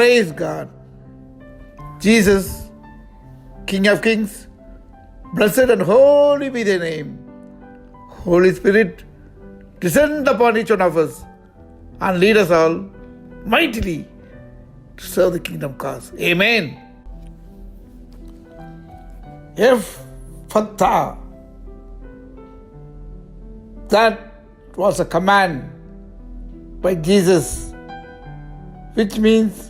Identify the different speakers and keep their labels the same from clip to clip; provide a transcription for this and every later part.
Speaker 1: Praise God. Jesus, King of Kings, blessed and holy be thy name. Holy Spirit, descend upon each one of us and lead us all mightily to serve the kingdom cause. Amen. Ephphata. That was a command by Jesus, which means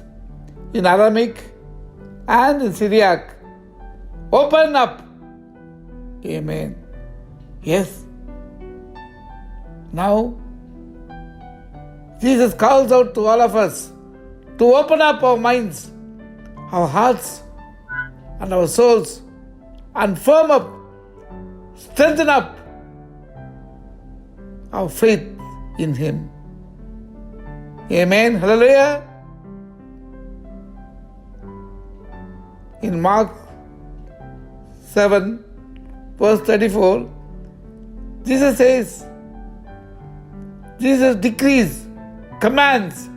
Speaker 1: in Aramaic and in Syriac, open up. Amen. Yes. Now, Jesus calls out to all of us to open up our minds, our hearts, and our souls, and firm up, strengthen up our faith in Him. Amen. Hallelujah. In Mark 7, verse 34, Jesus says, Jesus decrees, commands,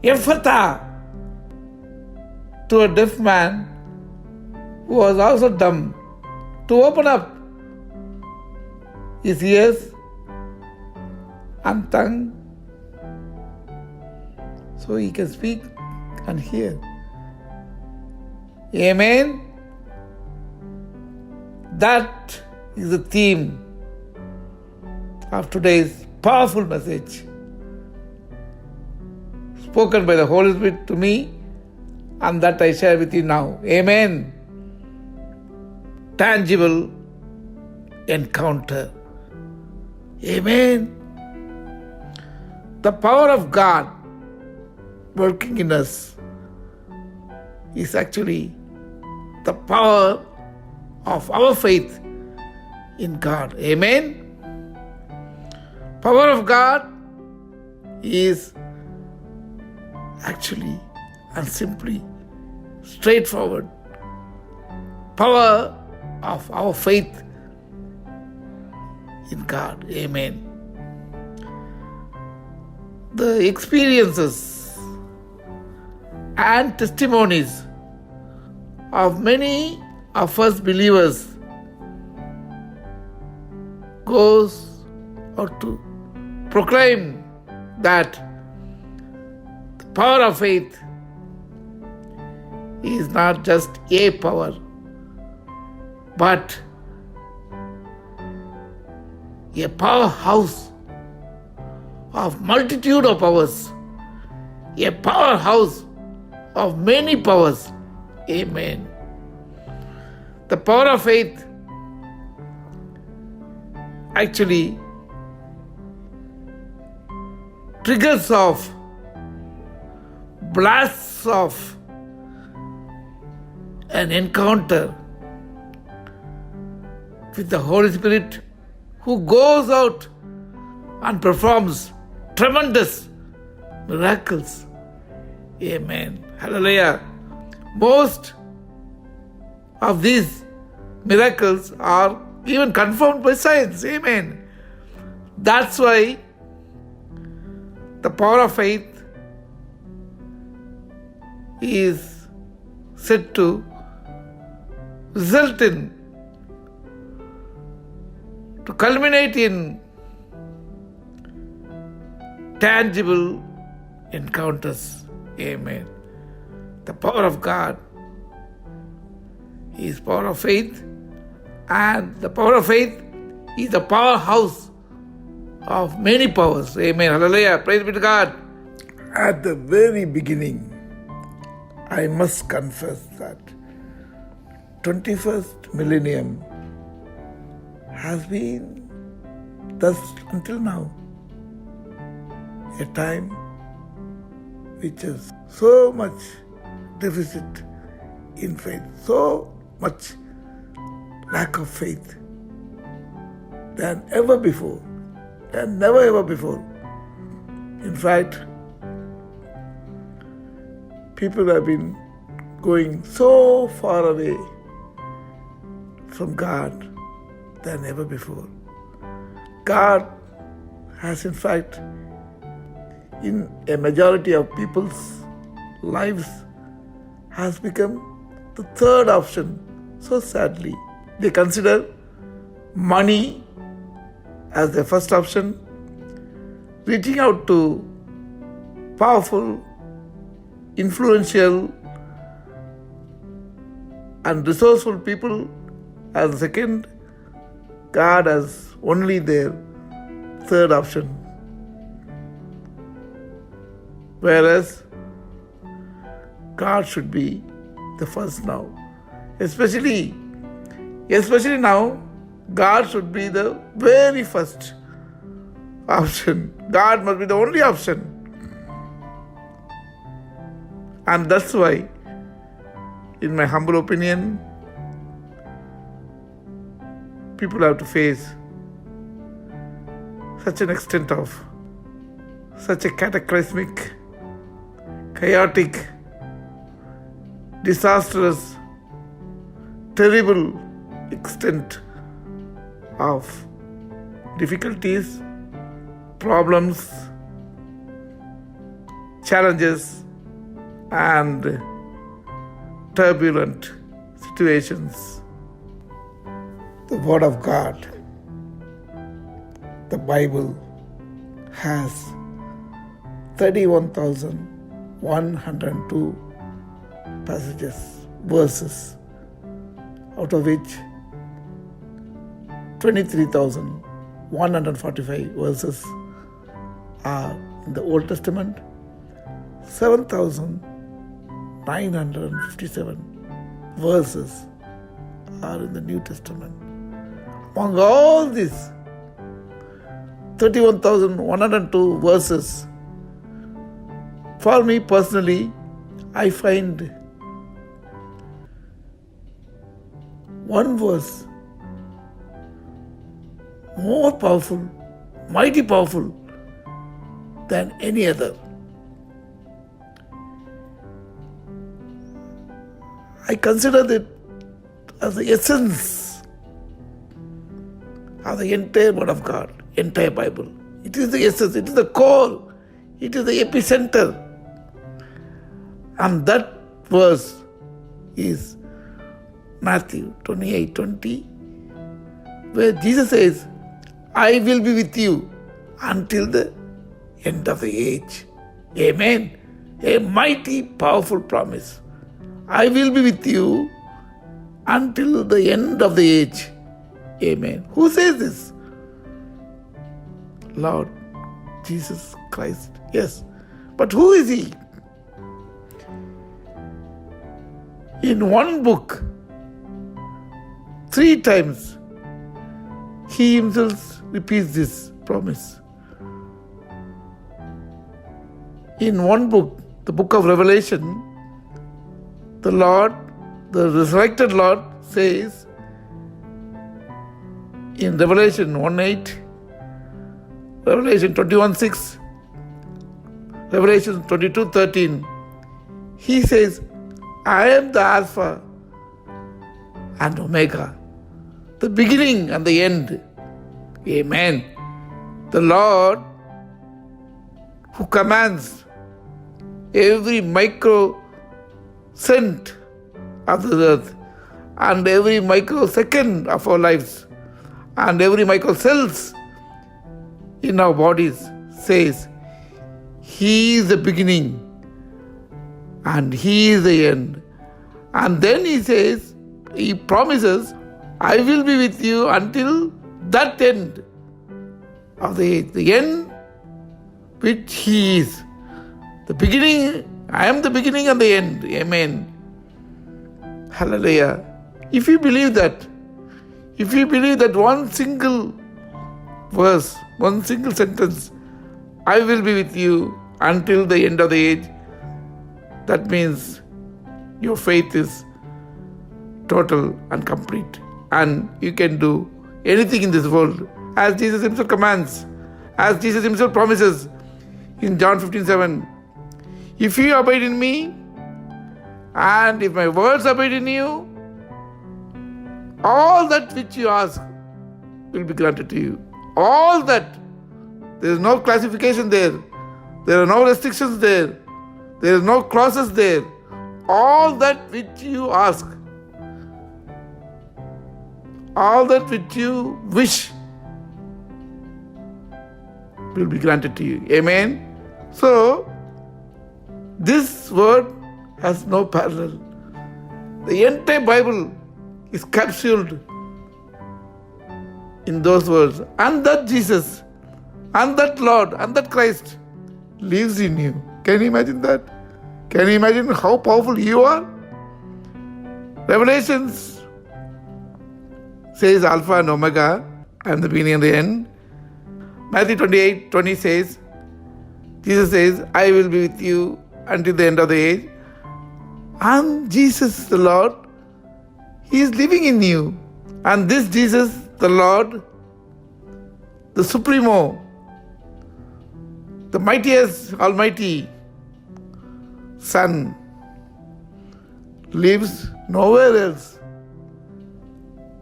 Speaker 1: Ephphata, to a deaf man who was also dumb, to open up his ears and tongue so he can speak and hear. Amen. That is the theme of today's powerful message, spoken by the Holy Spirit to me, and that I share with you now. Amen. Tangible encounter. Amen. The power of God working in us is actually the power of our faith in God. Amen. Power of God is actually and simply straightforward power of our faith in God. Amen. The experiences and testimonies of many of us believers goes out to proclaim that the power of faith is not just a power, but a powerhouse of multitude of powers, a powerhouse of many powers. Amen. The power of faith actually triggers off, blasts off an encounter with the Holy Spirit, who goes out and performs tremendous miracles. Amen. Hallelujah. Most of these miracles are even confirmed by science. Amen. That's why the power of faith is said to result in, to culminate in tangible encounters. Amen. The power of God is power of faith, and the power of faith is the powerhouse of many powers. Amen. Hallelujah. Praise be to God. At the very beginning, I must confess that 21st millennium has been thus until now a time which has so much deficit in faith, so much lack of faith than ever before, and never ever before. In fact, people have been going so far away from God than ever before. God has in fact, in a majority of people's lives has become the third option, so sadly. They consider money as their first option, reaching out to powerful, influential, and resourceful people as the second, God as only their third option. Whereas God should be the first now. Especially now, God should be the very first option. God must be the only option. And that's why, in my humble opinion, people have to face such an extent of such a cataclysmic, chaotic, disastrous, terrible extent of difficulties, problems, challenges, and turbulent situations. The Word of God, the Bible, has 31,102 passages, verses, out of which 23,145 verses are in the Old Testament, 7,957 verses are in the New Testament. Among all these 31,102 verses, for me personally, I find one verse more powerful, mighty powerful than any other. I consider it as the essence of the entire Word of God, entire Bible. It is the essence, it is the core, it is the epicenter. And that verse is Matthew 28:20, where Jesus says, I will be with you until the end of the age. Amen. A mighty, powerful promise. I will be with you until the end of the age. Amen. Who says this? Lord Jesus Christ. Yes. But who is He? In one book, 3 times, He Himself repeats this promise. In one book, the book of Revelation, the Lord, the resurrected Lord, says in Revelation 1:8, Revelation 21:6, Revelation 22:13, He says, I am the Alpha and Omega, the beginning and the end. Amen. The Lord who commands every microcent of the earth and every microsecond of our lives and every microcells in our bodies says, He is the beginning and He is the end. And then He says, He promises, I will be with you until that end of the age, the end which He is. The beginning, I am the beginning and the end. Amen. Hallelujah. If you believe that one single verse, one single sentence, I will be with you until the end of the age, that means your faith is total and complete. And you can do anything in this world as Jesus Himself commands, as Jesus Himself promises in John 15:7. If you abide in me, and if my words abide in you, all that which you ask will be granted to you. All that. There is no classification there. There are no restrictions there. There is no clauses there. All that which you ask, all that which you wish will be granted to you. Amen. So, this word has no parallel. The entire Bible is capsuled in those words. And that Jesus, and that Lord, and that Christ lives in you. Can you imagine that? Can you imagine how powerful you are? Revelations says Alpha and Omega, I am the beginning and the end. Matthew 28:20 says, Jesus says, I will be with you until the end of the age. And Jesus, the Lord, He is living in you. And this Jesus, the Lord, the Supremo, the mightiest, almighty Son, lives nowhere else.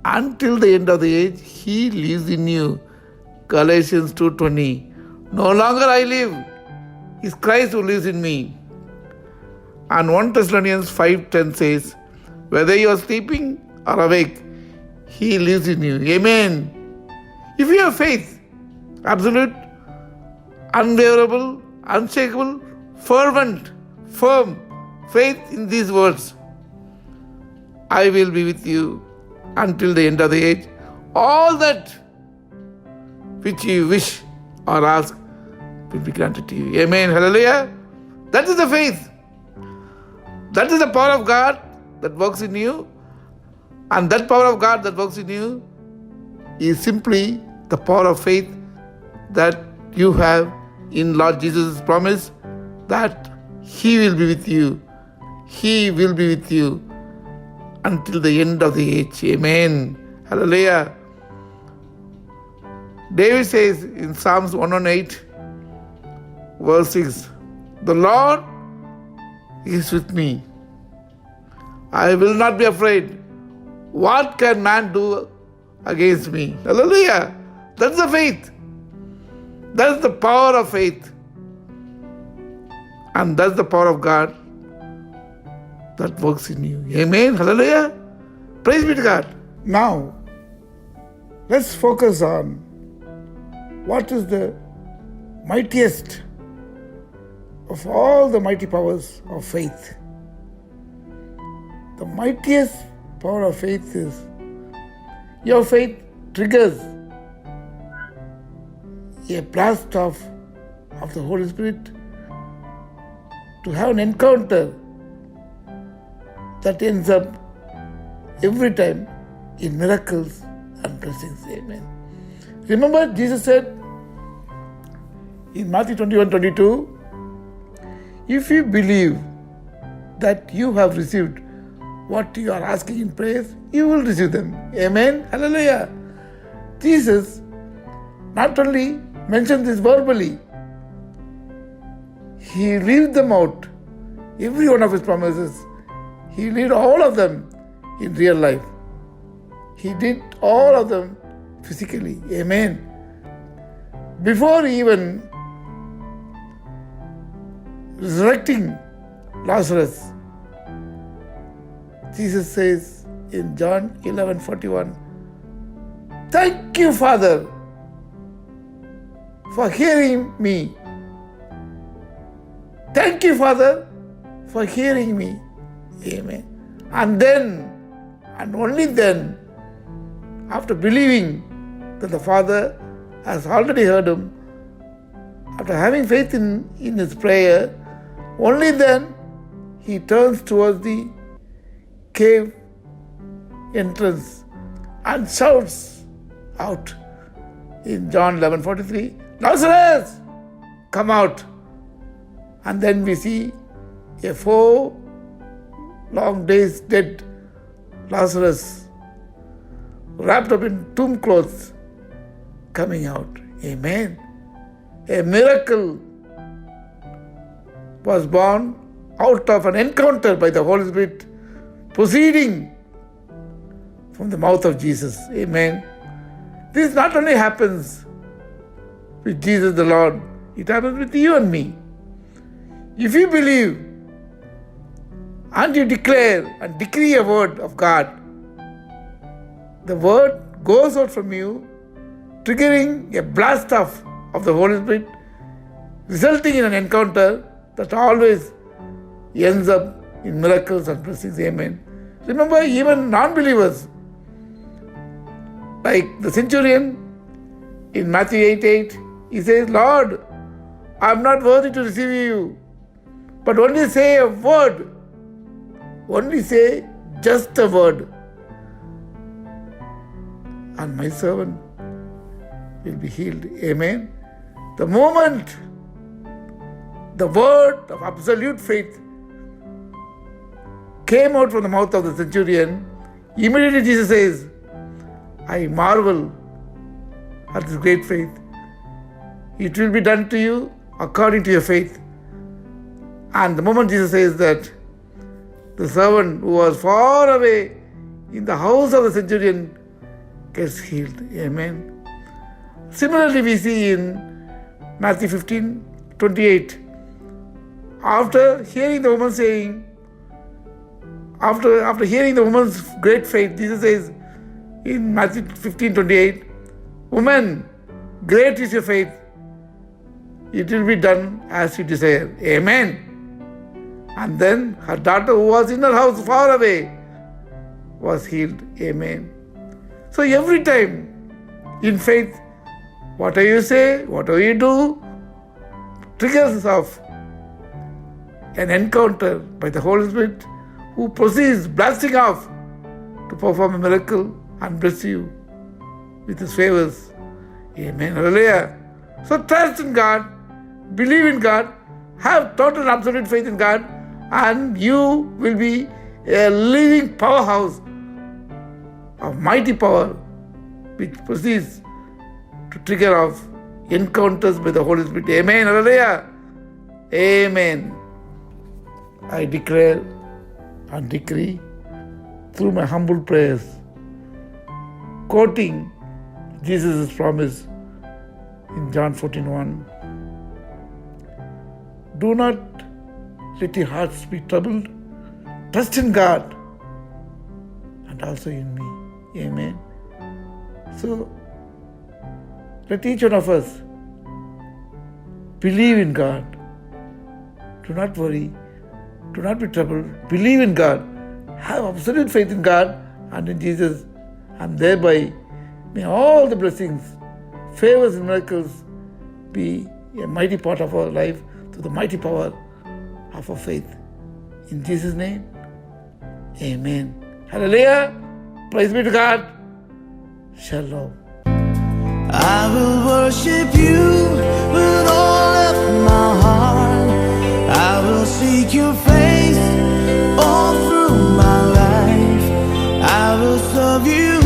Speaker 1: Until the end of the age, He lives in you. Galatians 2:20. No longer I live, it's Christ who lives in me. And 1 Thessalonians 5:10 says, whether you are sleeping or awake, He lives in you. Amen. If you have faith, absolute, unwaverable, unshakable, fervent, firm faith in these words, I will be with you until the end of the age. All that which you wish or ask will be granted to you. Amen. Hallelujah. That is the faith. That is the power of God that works in you. And that power of God that works in you is simply the power of faith that you have in Lord Jesus' promise that He will be with you. He will be with you until the end of the age. Amen. Hallelujah. David says in Psalms 118, verse 6, the Lord is with me. I will not be afraid. What can man do against me? Hallelujah. That's the faith. That's the power of faith. And that's the power of God that works in you. Amen. Hallelujah. Praise be to God. Now, let's focus on what is the mightiest of all the mighty powers of faith. The mightiest power of faith is your faith triggers a blast of the Holy Spirit to have an encounter that ends up every time in miracles and blessings. Amen. Remember, Jesus said in Matthew 21:22, if you believe that you have received what you are asking in prayer, you will receive them. Amen. Hallelujah. Jesus not only mentioned this verbally, He lived them out. Every one of His promises, He lived all of them in real life. He did all of them physically. Amen. Before even resurrecting Lazarus, Jesus says in John 11:41, thank you, Father, for hearing me. Thank you, Father, for hearing me. Amen. And then, and only then, after believing that the Father has already heard him, after having faith in his prayer, only then he turns towards the cave entrance and shouts out in John 11:43, Lazarus, come out. And then we see a 4 long days dead Lazarus wrapped up in tomb clothes coming out. Amen. A miracle was born out of an encounter by the Holy Spirit proceeding from the mouth of Jesus. Amen. This not only happens with Jesus the Lord, it happens with you and me. If you believe and you declare and decree a word of God, the word goes out from you, triggering a blast of the Holy Spirit, resulting in an encounter that always ends up in miracles and blessings. Amen. Remember, even non-believers, like the centurion in Matthew 8:8, he says, Lord, I am not worthy to receive you, but only say a word. Only say just a word, and my servant will be healed. Amen. The moment the word of absolute faith came out from the mouth of the centurion, immediately Jesus says, I marvel at this great faith. It will be done to you according to your faith. And the moment Jesus says that, the servant who was far away in the house of the centurion gets healed. Amen. Similarly, we see in Matthew 15:28, after hearing the woman saying, after hearing the woman's great faith, Jesus says in Matthew 15:28, Woman, great is your faith. It will be done as you desire. Amen. And then her daughter, who was in her house far away, was healed. Amen. So every time in faith, whatever you say, whatever you do, triggers off an encounter by the Holy Spirit, who proceeds blasting off to perform a miracle and bless you with His favors. Amen. Hallelujah. So trust in God, believe in God, have total and absolute faith in God, and you will be a living powerhouse of mighty power, which proceeds to trigger off encounters by the Holy Spirit. Amen. Hallelujah. Amen. I declare and decree through my humble prayers, quoting Jesus' promise in John 14:1. Do not let your hearts be troubled. Trust in God and also in me. Amen. So, let each one of us believe in God. Do not worry. Do not be troubled. Believe in God. Have absolute faith in God and in Jesus. And thereby, may all the blessings, favors and miracles be a mighty part of our life through the mighty power of our faith. In Jesus' name, amen. Hallelujah. Praise be to God. Shalom.
Speaker 2: I will worship you with all of my heart. I will seek your face all through my life. I will serve you